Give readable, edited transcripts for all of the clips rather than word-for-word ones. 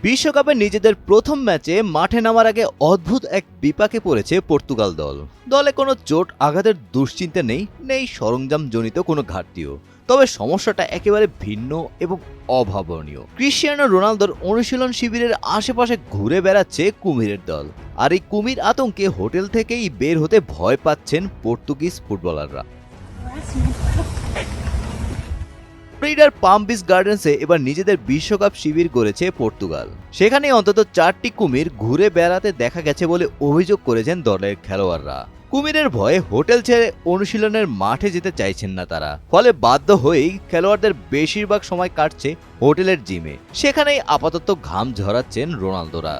বিশ্বকাপে নিজেদের প্রথম ম্যাচে মাঠে নামার আগে অদ্ভুত এক বিপাকে পড়েছে পর্তুগাল দল। দলে কোনো চোট আঘাতের দুশ্চিন্তা নেই সরঞ্জামজনিত কোনো ঘাটতিও। তবে সমস্যাটা একেবারে ভিন্ন এবং অভাবনীয়। ক্রিশ্চিয়ানো রোনালদোর অনুশীলন শিবিরের আশেপাশে ঘুরে বেড়াচ্ছে কুমিরের দল। আর এই কুমির আতঙ্কে হোটেল থেকেই বের হতে ভয় পাচ্ছেন পর্তুগিজ ফুটবলাররা। ফ্লোরিডার পাম বিচ গার্ডেন্সে এবার নিজেদের বিশ্বকাপ শিবির গড়েছে পর্তুগাল। সেখানে অন্তত 4টি কুমির ঘুরে বেড়াতে দেখা গেছে বলে অভিযোগ করেছেন দলের খেলোয়াড়রা। কুমিরের ভয়ে হোটেল ছেড়ে অনুশীলনের মাঠে যেতে চাইছেন না তারা, ফলে বাধ্য হয়েই খেলোয়াড়দের বেশিরভাগ সময় কাটছে হোটেলের জিমে। সেখানেই আপাতত ঘাম ঝরাচ্ছেন রোনালদোরা।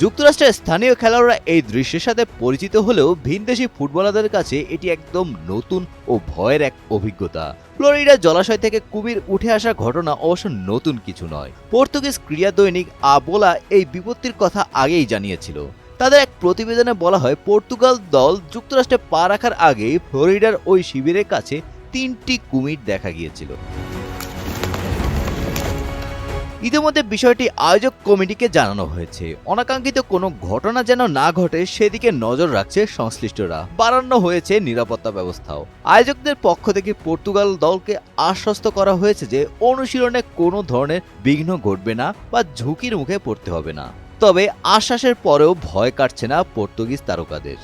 যুক্তরাষ্ট্রের স্থানীয় খেলোয়াড়রা এই দৃশ্যের সাথে পরিচিত হলেও ভিনদেশি ফুটবলারদের কাছে এটি একদম নতুন ও ভয়ের এক অভিজ্ঞতা। ফ্লোরিডার জলাশয় থেকে কুমির উঠে আসার ঘটনা অবশ্য নতুন কিছু নয়। পর্তুগিজ ক্রীড়া দৈনিক আবোলা এই বিপত্তির কথা আগেই জানিয়েছিল। তাদের এক প্রতিবেদনে বলা হয়, পর্তুগাল দল যুক্তরাষ্ট্রে পা রাখার আগেই ফ্লোরিডার ওই শিবিরের কাছে 3টি কুমির দেখা গিয়েছিল। ইতিমধ্যে বিষয়টি আয়োজক কমিটিকে জানানো হয়েছে। অনাকাঙ্ক্ষিত কোনো ঘটনা যেন না ঘটে সেদিকে নজর রাখছে সংশ্লিষ্টরা। বাড়ানো হয়েছে নিরাপত্তা ব্যবস্থাও। আয়োজকদের পক্ষ থেকে পর্তুগাল দলকে আশ্বস্ত করা হয়েছে যে অনুশীলনে কোনো ধরনের বিঘ্ন ঘটবে না বা ঝুঁকির মুখে পড়তে হবে না। তবে আশ্বাসের পরেও ভয় কাটছে না পর্তুগিজ তারকাদের।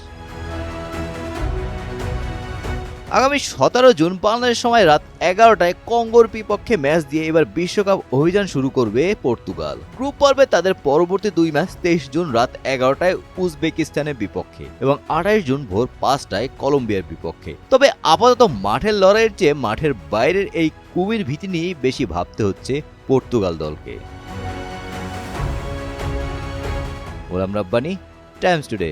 আগামী 17 জুন বাংলাদেশ সময় রাত 11টায় কঙ্গোর বিপক্ষে ম্যাচ দিয়ে এবার বিশ্বকাপ অভিযান শুরু করবে পর্তুগাল। গ্রুপ পর্বে তাদের পরবর্তী 2 ম্যাচ 23 জুন রাত 11টায় উজবেকিস্তানের বিপক্ষে এবং 28 জুন ভোর 5টায় কলম্বিয়ার বিপক্ষে। তবে আপাতত মাঠের লড়াইয়ের চেয়ে মাঠের বাইরের এই কুমির ভীতি নিয়েই বেশি ভাবতে হচ্ছে পর্তুগাল দলকে। Golam Rabbani, Times today.